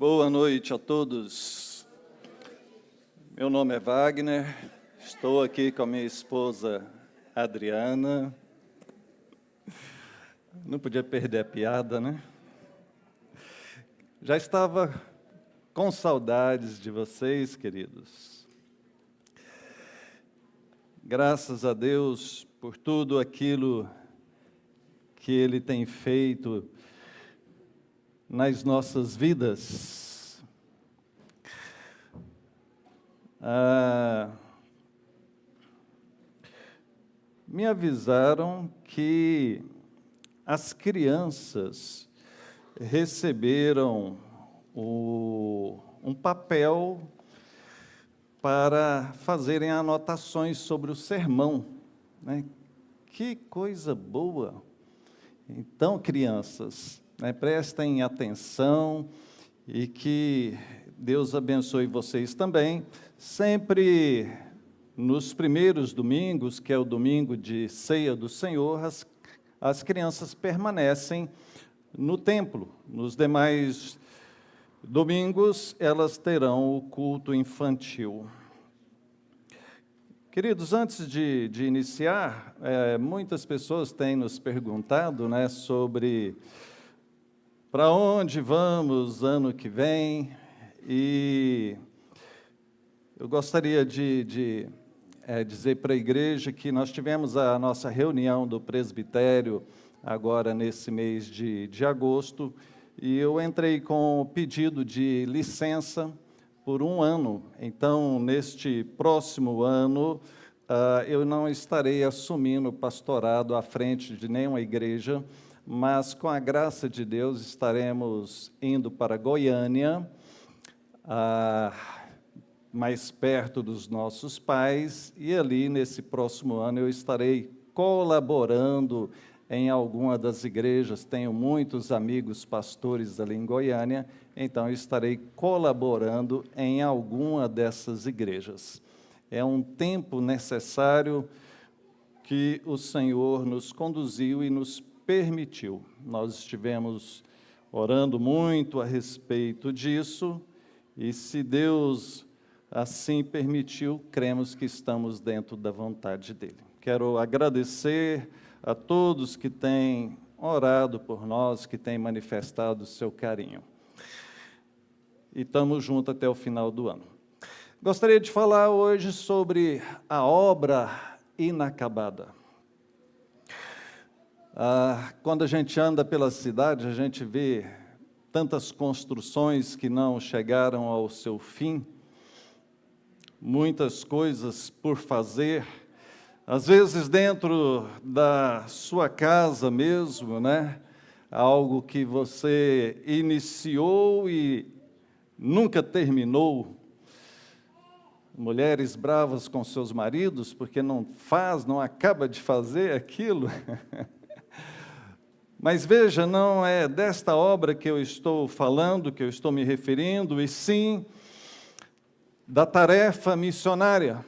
Boa noite a todos. Meu nome é Wagner, estou aqui com a minha esposa Adriana. Não podia perder a piada, né? Já estava com saudades de vocês, queridos. Graças a Deus por tudo aquilo que Ele tem feito nas nossas vidas. Me avisaram que as crianças receberam um papel para fazerem anotações sobre o sermão, né? Que coisa boa! Então, crianças, prestem atenção e que Deus abençoe vocês também. Sempre nos primeiros domingos, que é o domingo de ceia do Senhor, as crianças permanecem no templo. Nos demais domingos, elas terão o culto infantil. Queridos, antes de iniciar, muitas pessoas têm nos perguntado, sobre para onde vamos ano que vem, e eu gostaria de dizer para a igreja que nós tivemos a nossa reunião do presbitério agora nesse mês de agosto, e eu entrei com o pedido de licença por um ano. Então, neste próximo ano, eu não estarei assumindo o pastorado à frente de nenhuma igreja, mas, com a graça de Deus, estaremos indo para Goiânia, mais perto dos nossos pais, e ali, nesse próximo ano, eu estarei colaborando em alguma das igrejas. Tenho muitos amigos pastores ali em Goiânia, então eu estarei colaborando em alguma dessas igrejas. É um tempo necessário que o Senhor nos conduziu e nos permitiu. Nós estivemos orando muito a respeito disso, e se Deus assim permitiu, cremos que estamos dentro da vontade dEle. Quero agradecer a todos que têm orado por nós, que têm manifestado o seu carinho. E estamos juntos até o final do ano. Gostaria de falar hoje sobre a obra inacabada. Quando a gente anda pela cidade, a gente vê tantas construções que não chegaram ao seu fim, muitas coisas por fazer, às vezes dentro da sua casa mesmo, algo que você iniciou e nunca terminou. Mulheres bravas com seus maridos porque não acaba de fazer aquilo. Mas veja, não é desta obra que eu estou falando, que eu estou me referindo, e sim da tarefa missionária.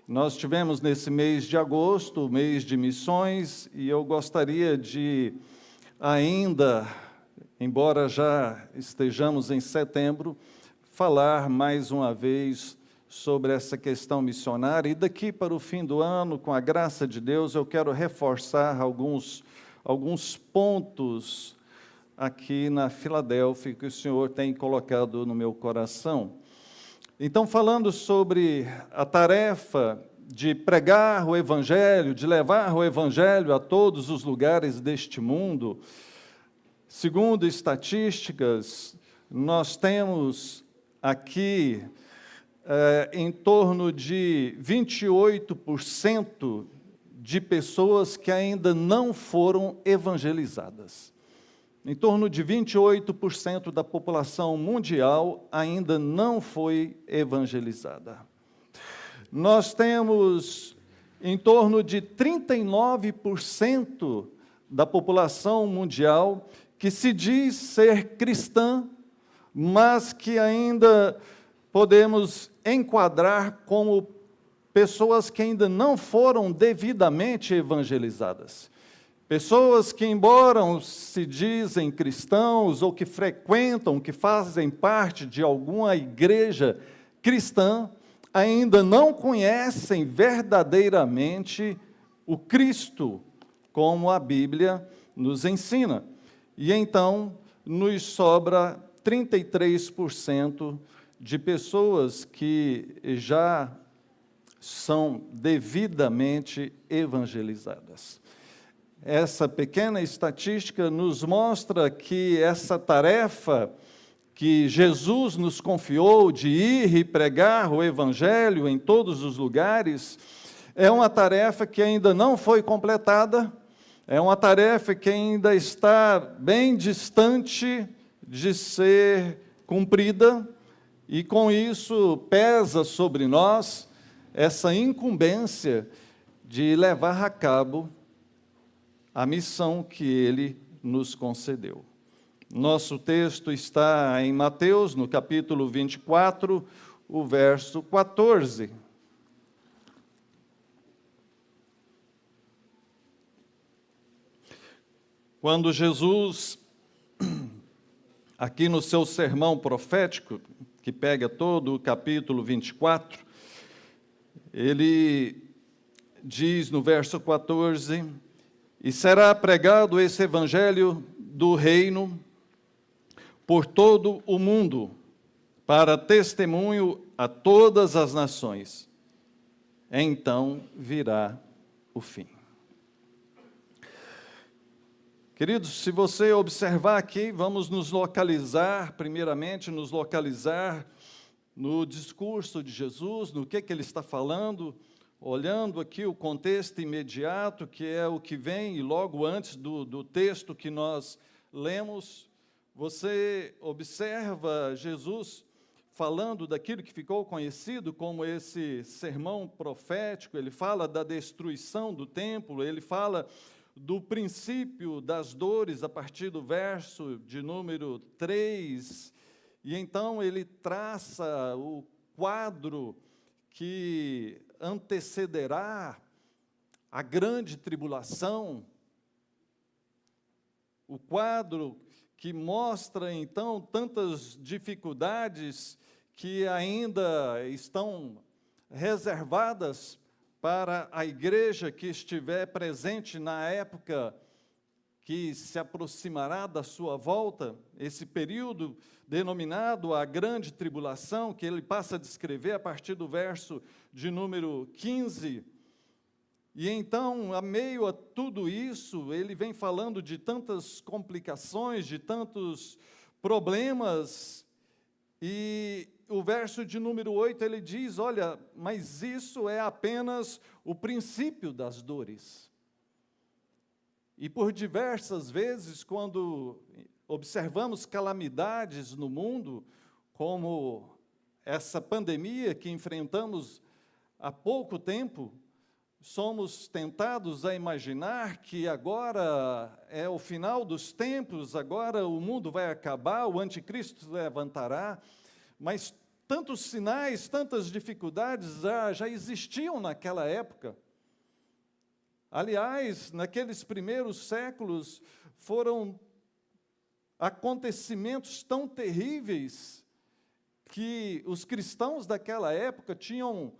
Nós tivemos nesse mês de agosto, o mês de missões, e eu gostaria de ainda, embora já estejamos em setembro, falar mais uma vez sobre essa questão missionária. E daqui para o fim do ano, com a graça de Deus, eu quero reforçar alguns pontos aqui na Filadélfia que o Senhor tem colocado no meu coração. Então, falando sobre a tarefa de pregar o Evangelho, de levar o Evangelho a todos os lugares deste mundo, segundo estatísticas, nós temos aqui em torno de 28% de pessoas que ainda não foram evangelizadas. Em torno de 28% da população mundial ainda não foi evangelizada. Nós temos em torno de 39% da população mundial que se diz ser cristã, mas que ainda podemos enquadrar como pessoas que ainda não foram devidamente evangelizadas. Pessoas que, embora se dizem cristãos ou que frequentam, que fazem parte de alguma igreja cristã, ainda não conhecem verdadeiramente o Cristo, como a Bíblia nos ensina. E então nos sobra 33% de pessoas que já são devidamente evangelizadas. Essa pequena estatística nos mostra que essa tarefa que Jesus nos confiou de ir e pregar o Evangelho em todos os lugares, é uma tarefa que ainda não foi completada, é uma tarefa que ainda está bem distante de ser cumprida, e com isso pesa sobre nós essa incumbência de levar a cabo a missão que Ele nos concedeu. Nosso texto está em Mateus, no capítulo 24, o verso 14. Quando Jesus, aqui no seu sermão profético, que pega todo o capítulo 24, ele diz no verso 14: e será pregado esse evangelho do reino por todo o mundo, para testemunho a todas as nações. Então virá o fim. Queridos, se você observar aqui, vamos nos localizar, primeiramente, no discurso de Jesus, no que ele está falando, olhando aqui o contexto imediato, que é o que vem, e logo antes do texto que nós lemos, você observa Jesus falando daquilo que ficou conhecido como esse sermão profético. Ele fala da destruição do templo, ele fala do princípio das dores a partir do verso de número 3, e então ele traça o quadro que antecederá a grande tribulação, o quadro que mostra, então, tantas dificuldades que ainda estão reservadas para a igreja que estiver presente na época que se aproximará da sua volta, esse período denominado a grande tribulação, que ele passa a descrever a partir do verso de número 15. E então, a meio a tudo isso, ele vem falando de tantas complicações, de tantos problemas, e o verso de número 8, ele diz: olha, mas isso é apenas o princípio das dores. E por diversas vezes, quando observamos calamidades no mundo, como essa pandemia que enfrentamos há pouco tempo, somos tentados a imaginar que agora é o final dos tempos, agora o mundo vai acabar, o anticristo se levantará, mas tantos sinais, tantas dificuldades já existiam naquela época. Aliás, naqueles primeiros séculos, foram acontecimentos tão terríveis que os cristãos daquela época tinham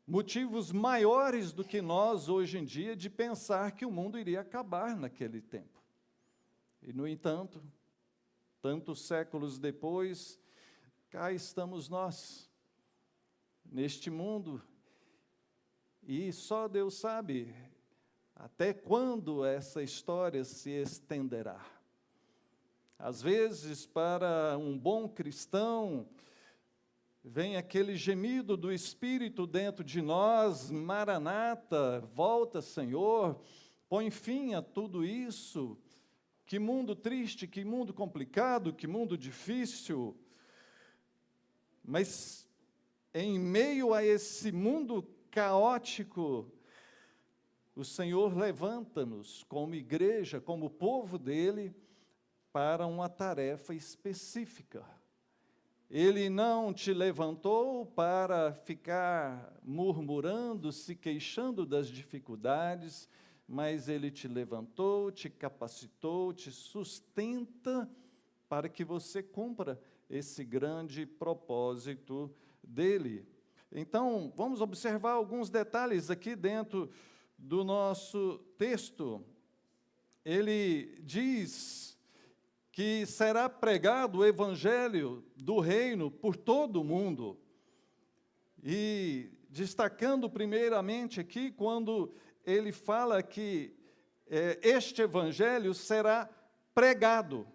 motivos maiores do que nós, hoje em dia, de pensar que o mundo iria acabar naquele tempo. E, no entanto, tantos séculos depois, cá estamos nós, neste mundo, e só Deus sabe até quando essa história se estenderá. Às vezes, para um bom cristão, vem aquele gemido do Espírito dentro de nós: Maranata, volta, Senhor, põe fim a tudo isso. Que mundo triste, que mundo complicado, que mundo difícil. Mas, em meio a esse mundo caótico, o Senhor levanta-nos como igreja, como povo dele, para uma tarefa específica. Ele não te levantou para ficar murmurando, se queixando das dificuldades, mas Ele te levantou, te capacitou, te sustenta para que você cumpra esse grande propósito dEle. Então, vamos observar alguns detalhes aqui dentro do nosso texto. Ele diz que será pregado o evangelho do reino por todo o mundo. E destacando primeiramente aqui, quando ele fala que este evangelho será pregado.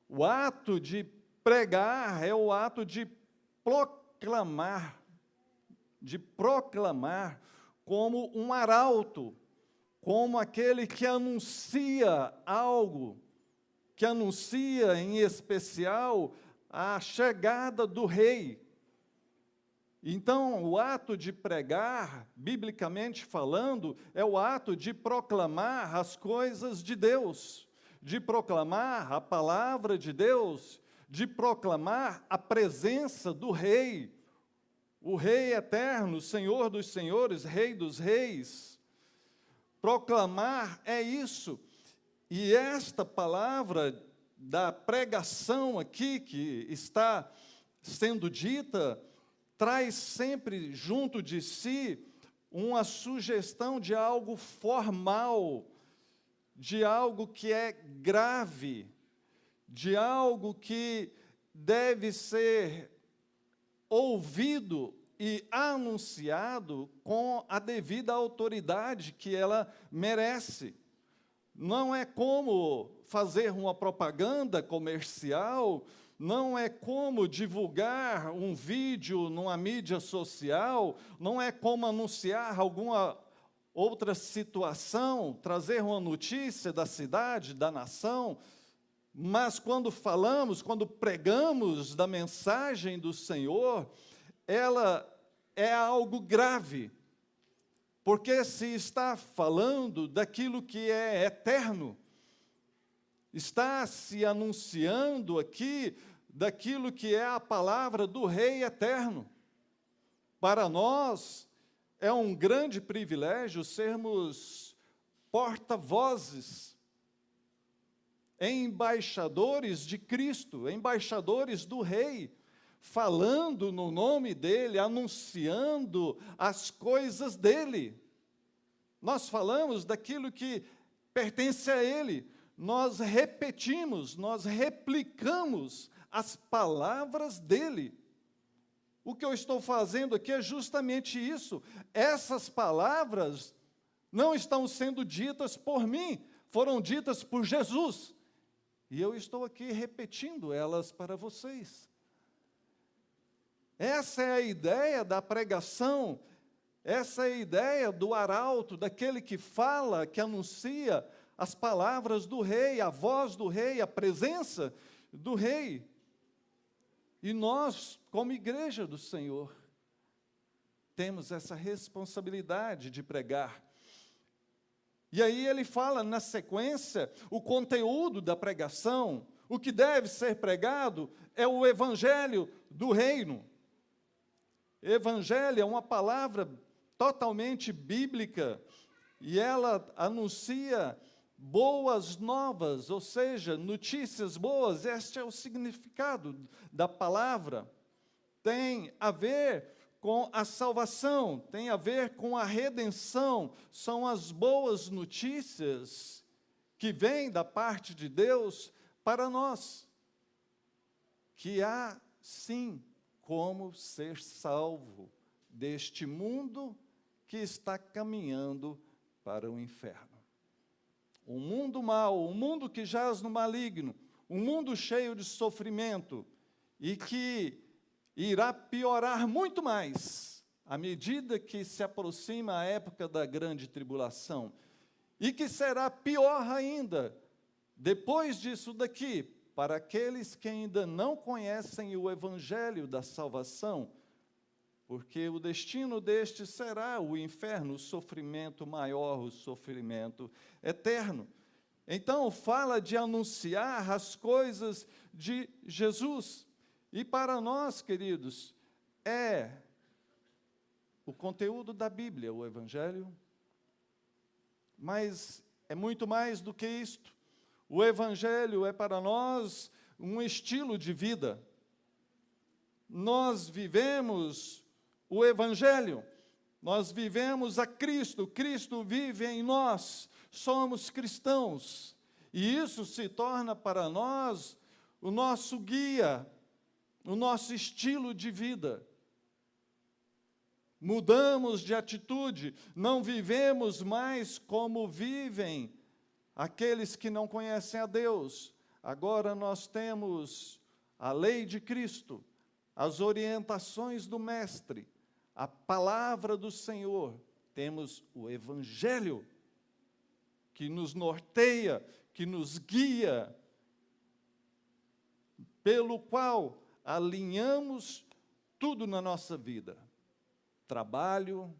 O ato de pregar é o ato de proclamar como um arauto, como aquele que anuncia algo, que anuncia em especial a chegada do rei. Então, o ato de pregar, biblicamente falando, é o ato de proclamar as coisas de Deus, de proclamar a palavra de Deus, de proclamar a presença do rei, o Rei eterno, Senhor dos senhores, Rei dos reis. Proclamar é isso. E esta palavra da pregação aqui, que está sendo dita, traz sempre junto de si uma sugestão de algo formal, de algo que é grave, de algo que deve ser ouvido e anunciado com a devida autoridade que ela merece. Não é como fazer uma propaganda comercial, não é como divulgar um vídeo numa mídia social, não é como anunciar alguma outra situação, trazer uma notícia da cidade, da nação, mas quando falamos, quando pregamos da mensagem do Senhor, ela é algo grave, porque se está falando daquilo que é eterno, está se anunciando aqui daquilo que é a palavra do Rei eterno. Para nós, é um grande privilégio sermos porta-vozes, embaixadores de Cristo, embaixadores do Rei, falando no nome dEle, anunciando as coisas dEle. Nós falamos daquilo que pertence a Ele, nós repetimos, nós replicamos as palavras dEle. O que eu estou fazendo aqui é justamente isso. Essas palavras não estão sendo ditas por mim, foram ditas por Jesus. E eu estou aqui repetindo elas para vocês. Essa é a ideia da pregação, essa é a ideia do arauto, daquele que fala, que anuncia as palavras do Rei, a voz do Rei, a presença do Rei. E nós, como igreja do Senhor, temos essa responsabilidade de pregar. E aí ele fala na sequência o conteúdo da pregação, o que deve ser pregado é o evangelho do reino. Evangelho é uma palavra totalmente bíblica e ela anuncia boas novas, ou seja, notícias boas. Este é o significado da palavra. Tem a ver com a salvação, tem a ver com a redenção, são as boas notícias que vêm da parte de Deus para nós, que há, sim, como ser salvo deste mundo que está caminhando para o inferno. Um mundo mau, um mundo que jaz no maligno, um mundo cheio de sofrimento e que irá piorar muito mais à medida que se aproxima a época da grande tribulação e que será pior ainda depois disso daqui, para aqueles que ainda não conhecem o evangelho da salvação, porque o destino deste será o inferno, o sofrimento maior, o sofrimento eterno. Então, fala de anunciar as coisas de Jesus. E para nós, queridos, é o conteúdo da Bíblia, o Evangelho. Mas é muito mais do que isto. O Evangelho é para nós um estilo de vida. Nós vivemos o Evangelho, nós vivemos a Cristo, Cristo vive em nós, somos cristãos. E isso se torna para nós o nosso guia, o nosso estilo de vida. Mudamos de atitude, não vivemos mais como vivem aqueles que não conhecem a Deus. Agora nós temos a lei de Cristo, as orientações do Mestre, a palavra do Senhor. Temos o Evangelho, que nos norteia, que nos guia, pelo qual alinhamos tudo na nossa vida. Trabalho,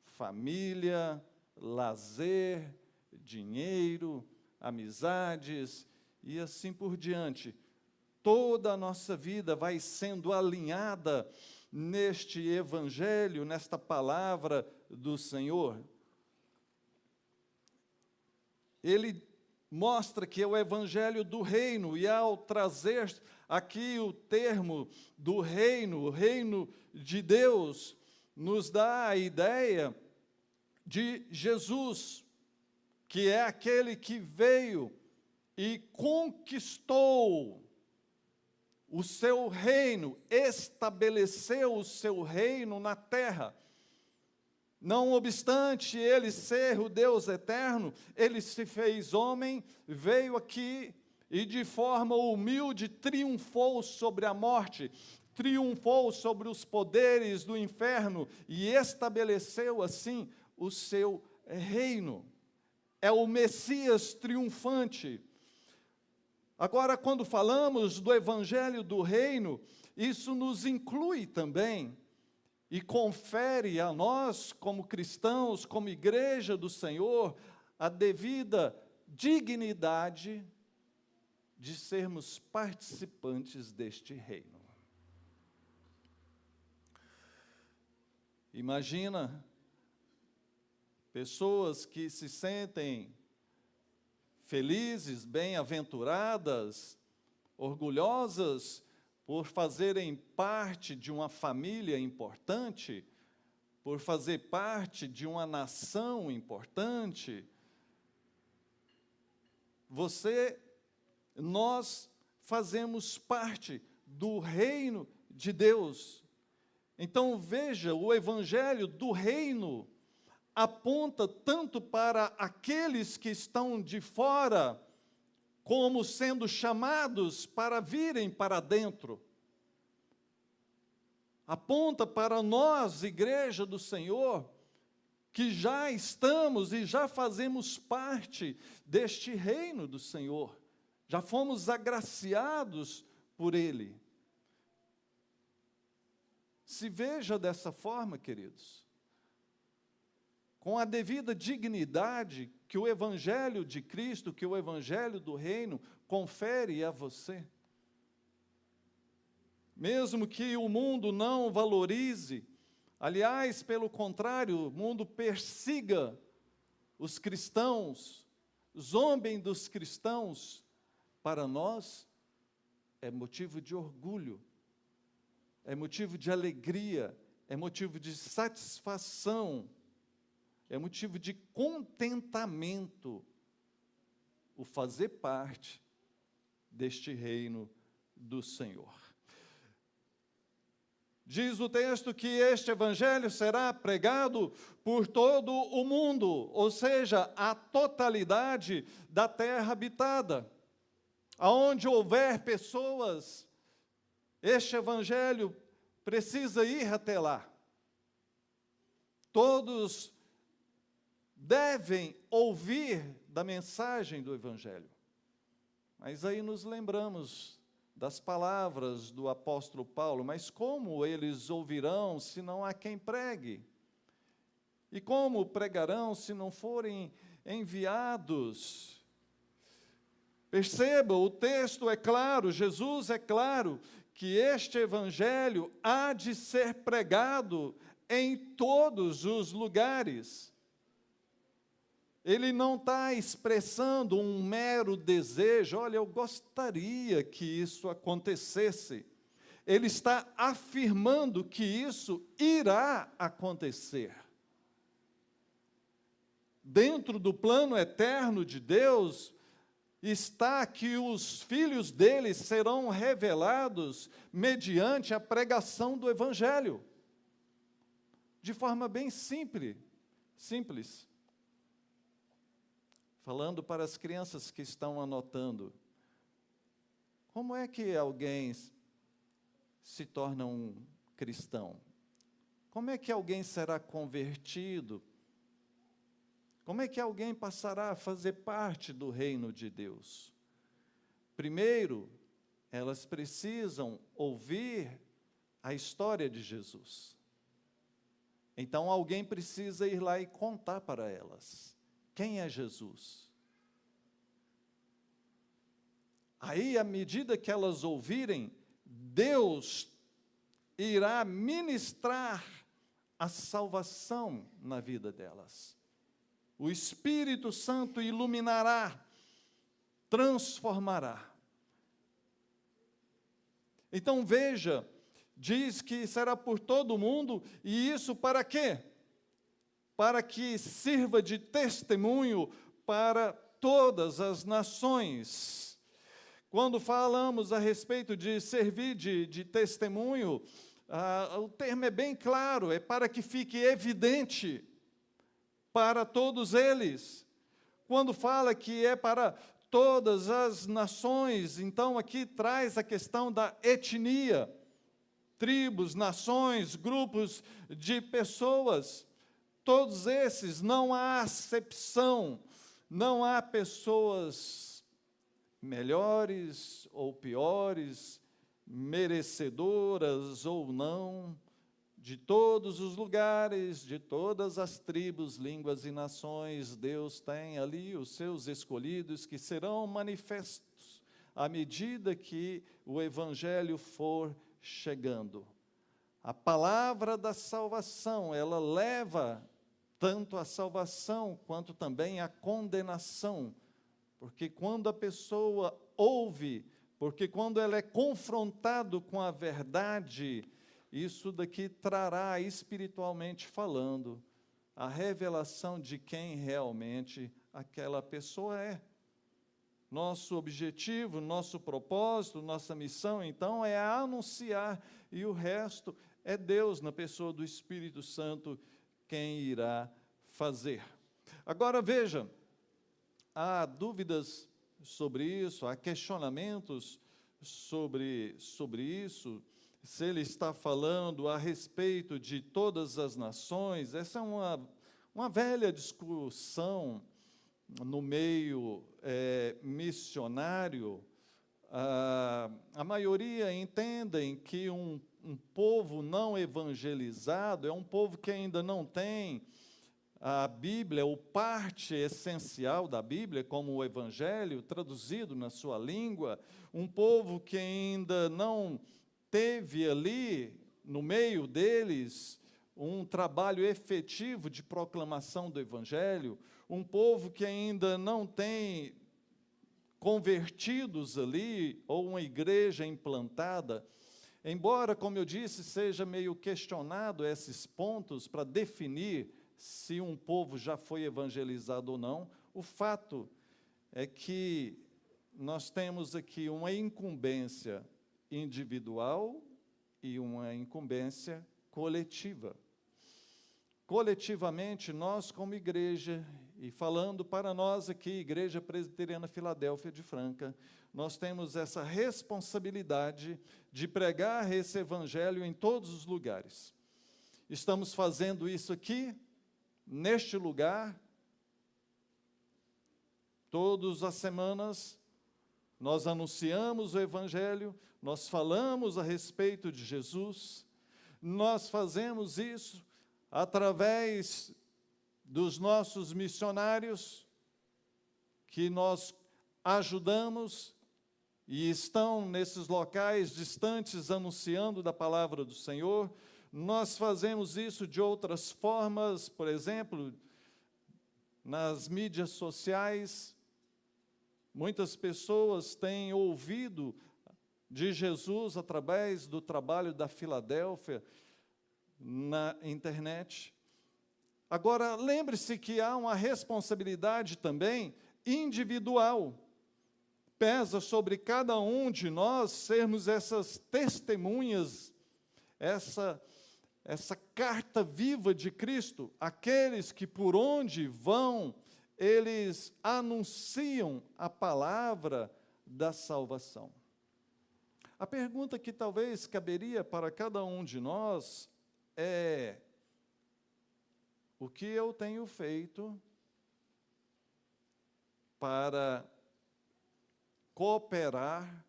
família, lazer, dinheiro, amizades e assim por diante. Toda a nossa vida vai sendo alinhada neste Evangelho, nesta palavra do Senhor. Ele mostra que é o Evangelho do reino, e ao trazer aqui o termo do reino, o reino de Deus, nos dá a ideia de Jesus, que é aquele que veio e conquistou o seu reino, estabeleceu o seu reino na terra. Não obstante ele ser o Deus eterno, ele se fez homem, veio aqui e de forma humilde triunfou sobre a morte, triunfou sobre os poderes do inferno e estabeleceu assim o seu reino. É o Messias triunfante. Agora, quando falamos do Evangelho do Reino, isso nos inclui também e confere a nós, como cristãos, como igreja do Senhor, a devida dignidade de sermos participantes deste reino. Imagina pessoas que se sentem felizes, bem-aventuradas, orgulhosas por fazerem parte de uma família importante, por fazer parte de uma nação importante. Nós fazemos parte do reino de Deus. Então veja, o Evangelho do reino aponta tanto para aqueles que estão de fora, como sendo chamados para virem para dentro. Aponta para nós, igreja do Senhor, que já estamos e já fazemos parte deste reino do Senhor. Já fomos agraciados por Ele. Se veja dessa forma, queridos, com a devida dignidade que o Evangelho de Cristo, que o Evangelho do Reino confere a você. Mesmo que o mundo não valorize, aliás, pelo contrário, o mundo persiga os cristãos, zombem dos cristãos, para nós é motivo de orgulho, é motivo de alegria, é motivo de satisfação, é motivo de contentamento o fazer parte deste reino do Senhor. Diz o texto que este Evangelho será pregado por todo o mundo, ou seja, a totalidade da terra habitada. Aonde houver pessoas, este Evangelho precisa ir até lá. Todos devem ouvir da mensagem do Evangelho. Mas aí nos lembramos das palavras do apóstolo Paulo, mas como eles ouvirão se não há quem pregue? E como pregarão se não forem enviados? Perceba, o texto é claro, Jesus é claro, que este Evangelho há de ser pregado em todos os lugares. Ele não está expressando um mero desejo, olha, eu gostaria que isso acontecesse. Ele está afirmando que isso irá acontecer. Dentro do plano eterno de Deus, está que os filhos dele serão revelados mediante a pregação do Evangelho. De forma bem simples. Falando para as crianças que estão anotando, como é que alguém se torna um cristão? Como é que alguém será convertido? Como é que alguém passará a fazer parte do reino de Deus? Primeiro, elas precisam ouvir a história de Jesus. Então, alguém precisa ir lá e contar para elas quem é Jesus. Aí, à medida que elas ouvirem, Deus irá ministrar a salvação na vida delas. O Espírito Santo iluminará, transformará. Então veja, diz que será por todo o mundo, e isso para quê? Para que sirva de testemunho para todas as nações. Quando falamos a respeito de servir de testemunho, o termo é bem claro, é para que fique evidente para todos eles. Quando fala que é para todas as nações, então aqui traz a questão da etnia, tribos, nações, grupos de pessoas, todos esses, não há acepção, não há pessoas melhores ou piores, merecedoras ou não, de todos os lugares, de todas as tribos, línguas e nações, Deus tem ali os seus escolhidos que serão manifestos à medida que o Evangelho for chegando. A palavra da salvação, ela leva tanto a salvação quanto também a condenação, porque quando a pessoa ouve, porque quando ela é confrontado com a verdade, isso daqui trará, espiritualmente falando, a revelação de quem realmente aquela pessoa é. Nosso objetivo, nosso propósito, nossa missão, então, é anunciar, e o resto é Deus, na pessoa do Espírito Santo, quem irá fazer. Agora, veja, há dúvidas sobre isso, há questionamentos sobre isso, se ele está falando a respeito de todas as nações. Essa é uma velha discussão no meio missionário. A maioria entendem que um povo não evangelizado é um povo que ainda não tem a Bíblia, ou parte essencial da Bíblia, como o Evangelho, traduzido na sua língua, um povo que ainda não teve ali, no meio deles, um trabalho efetivo de proclamação do Evangelho, um povo que ainda não tem convertidos ali, ou uma igreja implantada. Embora, como eu disse, seja meio questionado esses pontos para definir se um povo já foi evangelizado ou não, o fato é que nós temos aqui uma incumbência individual e uma incumbência coletiva. Coletivamente, nós como igreja, e falando para nós aqui, Igreja Presbiteriana Filadélfia de Franca, nós temos essa responsabilidade de pregar esse evangelho em todos os lugares. Estamos fazendo isso aqui, neste lugar, todas as semanas, nós anunciamos o Evangelho, nós falamos a respeito de Jesus, nós fazemos isso através dos nossos missionários, que nós ajudamos e estão nesses locais distantes anunciando da palavra do Senhor. Nós fazemos isso de outras formas, por exemplo, nas mídias sociais, muitas pessoas têm ouvido de Jesus através do trabalho da Filadélfia na internet. Agora, lembre-se que há uma responsabilidade também individual. Pesa sobre cada um de nós sermos essas testemunhas, essa carta viva de Cristo, aqueles que por onde vão, eles anunciam a palavra da salvação. A pergunta que talvez caberia para cada um de nós é: o que eu tenho feito para cooperar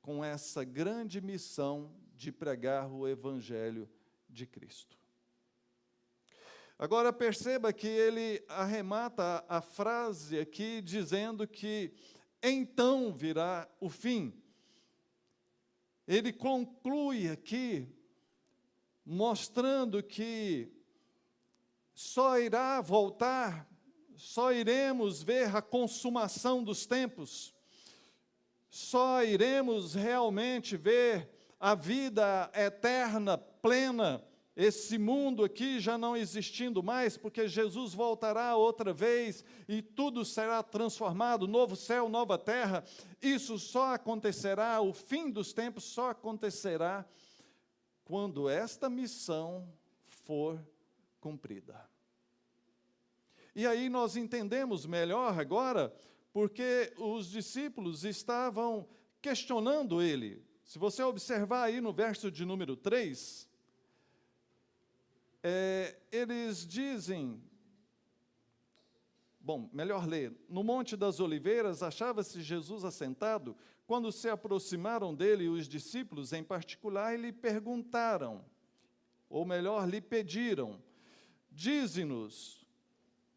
com essa grande missão de pregar o Evangelho de Cristo? Agora perceba que ele arremata a frase aqui dizendo que então virá o fim. Ele conclui aqui mostrando que só irá voltar, só iremos ver a consumação dos tempos, só iremos realmente ver a vida eterna, plena, esse mundo aqui já não existindo mais, porque Jesus voltará outra vez e tudo será transformado, novo céu, nova terra. Isso só acontecerá, o fim dos tempos só acontecerá quando esta missão for cumprida. E aí nós entendemos melhor agora, porque os discípulos estavam questionando ele. Se você observar aí no verso de número 3, eles dizem, bom, melhor ler, no Monte das Oliveiras achava-se Jesus assentado, quando se aproximaram dele os discípulos em particular e lhe perguntaram, ou melhor, lhe pediram, dize-nos,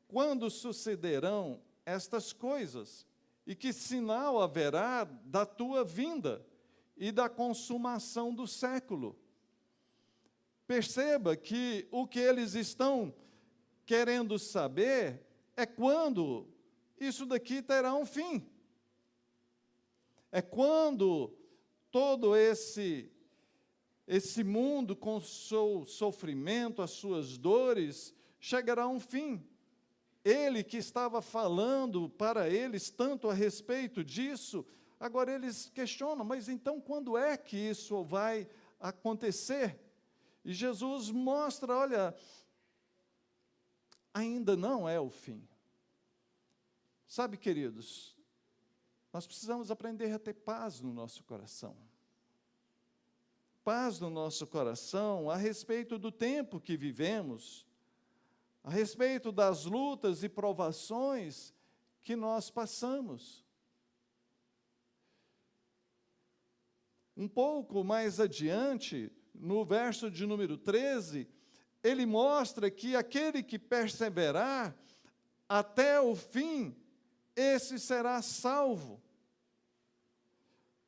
quando sucederão estas coisas? E que sinal haverá da tua vinda e da consumação do século? Perceba que o que eles estão querendo saber é quando isso daqui terá um fim. É quando todo esse mundo com o seu sofrimento, as suas dores, chegará a um fim. Ele que estava falando para eles tanto a respeito disso, agora eles questionam, mas então quando é que isso vai acontecer? E Jesus mostra, olha, ainda não é o fim. Sabe, queridos, nós precisamos aprender a ter paz no nosso coração. Paz no nosso coração a respeito do tempo que vivemos, a respeito das lutas e provações que nós passamos. Um pouco mais adiante, no verso de número 13, ele mostra que aquele que perseverar até o fim, esse será salvo.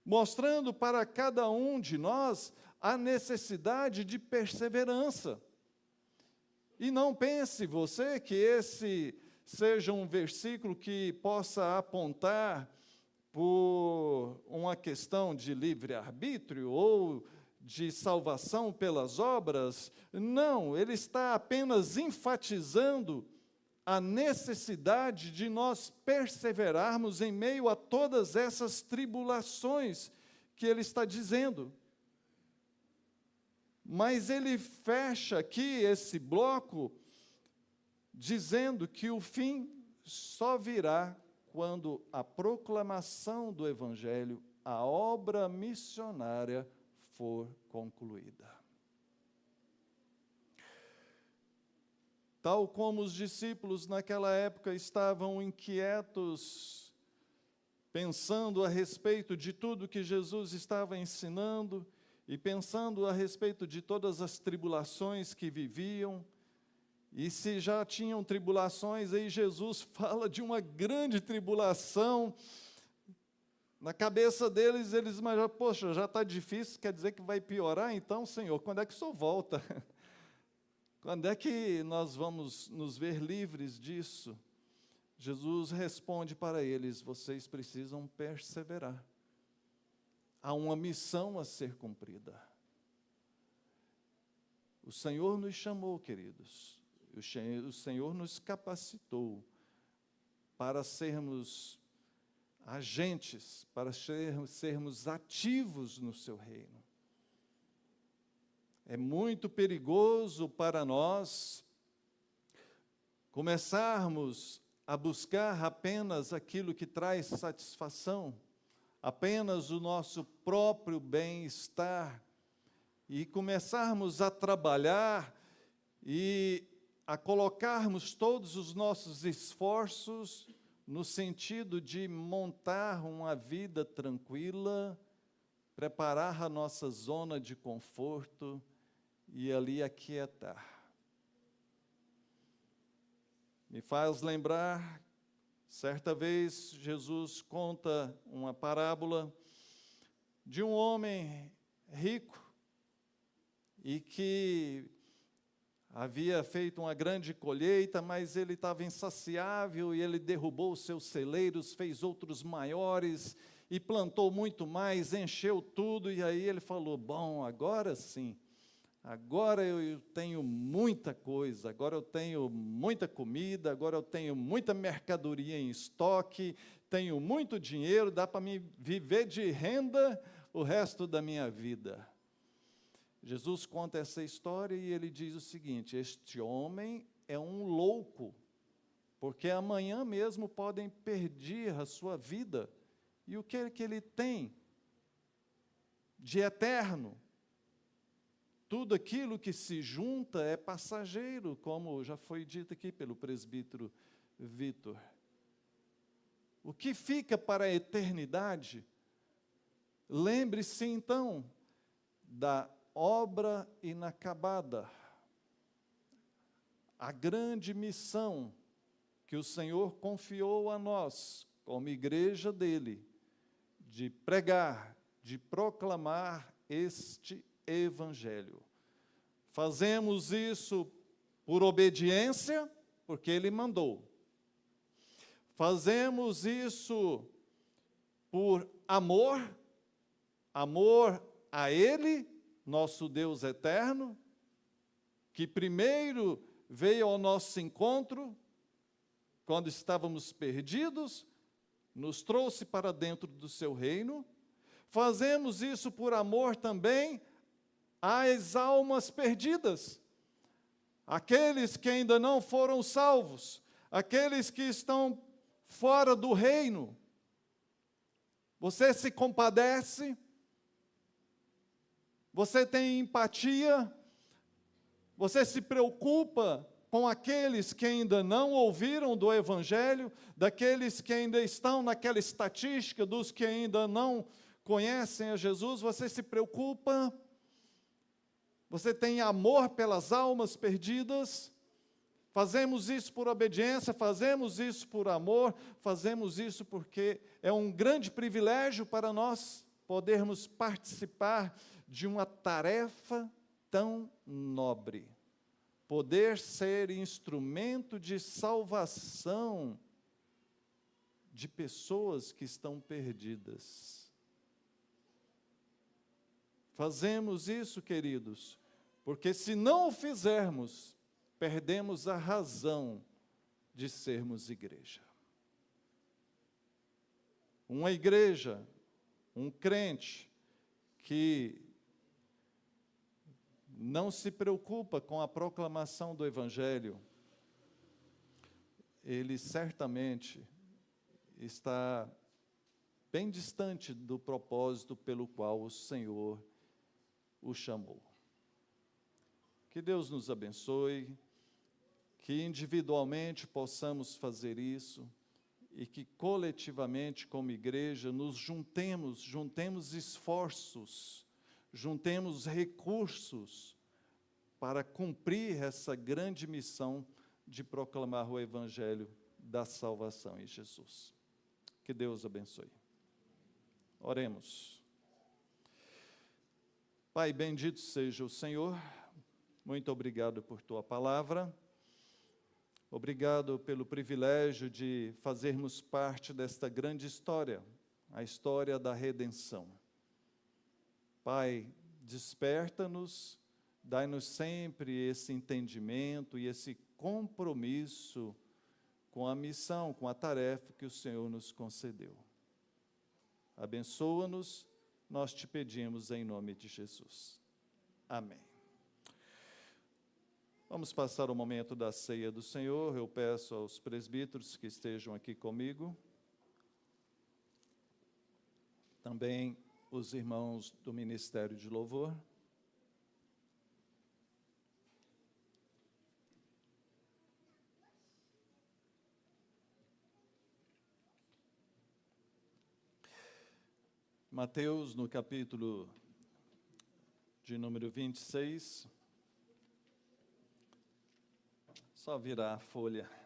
Mostrando para cada um de nós a necessidade de perseverança. E não pense você que esse seja um versículo que possa apontar por uma questão de livre-arbítrio ou de salvação pelas obras. Não, ele está apenas enfatizando a necessidade de nós perseverarmos em meio a todas essas tribulações que ele está dizendo. Mas ele fecha aqui esse bloco dizendo que o fim só virá quando a proclamação do Evangelho, a obra missionária, for concluída. Tal como os discípulos naquela época estavam inquietos, pensando a respeito de tudo que Jesus estava ensinando, e pensando a respeito de todas as tribulações que viviam, e se já tinham tribulações, aí Jesus fala de uma grande tribulação. Na cabeça deles, eles imaginam, poxa, já está difícil, quer dizer que vai piorar? Então, Senhor, quando é que o Senhor volta? Quando é que nós vamos nos ver livres disso? Jesus responde para eles: vocês precisam perseverar. Há uma missão a ser cumprida. O Senhor nos chamou, queridos. O Senhor nos capacitou para sermos agentes, para sermos ativos no seu reino. É muito perigoso para nós começarmos a buscar apenas aquilo que traz satisfação, apenas o nosso próprio bem-estar, e começarmos a trabalhar e a colocarmos todos os nossos esforços no sentido de montar uma vida tranquila, preparar a nossa zona de conforto e ali aquietar. Me faz lembrar, certa vez Jesus conta uma parábola de um homem rico e que havia feito uma grande colheita, mas ele estava insaciável e ele derrubou os seus celeiros, fez outros maiores e plantou muito mais, encheu tudo, e aí ele falou: bom, agora sim, agora eu tenho muita coisa, agora eu tenho muita comida, agora eu tenho muita mercadoria em estoque, tenho muito dinheiro, dá para mim viver de renda o resto da minha vida. Jesus conta essa história e ele diz o seguinte: este homem é um louco, porque amanhã mesmo podem perder a sua vida. E o que é que ele tem de eterno? Tudo aquilo que se junta é passageiro, como já foi dito aqui pelo presbítero Vitor. O que fica para a eternidade? Lembre-se então da obra inacabada, a grande missão que o Senhor confiou a nós, como igreja dele, de pregar, de proclamar este Evangelho. Fazemos isso por obediência, porque ele mandou. Fazemos isso por amor, amor a ele, nosso Deus eterno, que primeiro veio ao nosso encontro, quando estávamos perdidos, nos trouxe para dentro do seu reino. Fazemos isso por amor também às almas perdidas, aqueles que ainda não foram salvos, aqueles que estão fora do reino. Você se compadece, você tem empatia, você se preocupa com aqueles que ainda não ouviram do Evangelho, daqueles que ainda estão naquela estatística dos que ainda não conhecem a Jesus, você se preocupa, você tem amor pelas almas perdidas. Fazemos isso por obediência, fazemos isso por amor, fazemos isso porque é um grande privilégio para nós podermos participar de uma tarefa tão nobre. Poder ser instrumento de salvação de pessoas que estão perdidas. Fazemos isso, queridos, porque se não o fizermos, perdemos a razão de sermos igreja. Uma igreja, um crente que não se preocupa com a proclamação do Evangelho, ele certamente está bem distante do propósito pelo qual o Senhor o chamou. Que Deus nos abençoe, que individualmente possamos fazer isso e que coletivamente, como igreja, nos juntemos esforços, juntemos recursos para cumprir essa grande missão de proclamar o Evangelho da salvação em Jesus. Que Deus abençoe. Oremos. Pai, bendito seja o Senhor, muito obrigado por Tua palavra. Obrigado pelo privilégio de fazermos parte desta grande história, a história da redenção. Pai, desperta-nos, dai-nos sempre esse entendimento e esse compromisso com a missão, com a tarefa que o Senhor nos concedeu. Abençoa-nos, nós te pedimos em nome de Jesus. Amém. Vamos passar o momento da ceia do Senhor. Eu peço aos presbíteros que estejam aqui comigo. Também os irmãos do Ministério de Louvor. Mateus, no capítulo de número 26. Só virar a folha.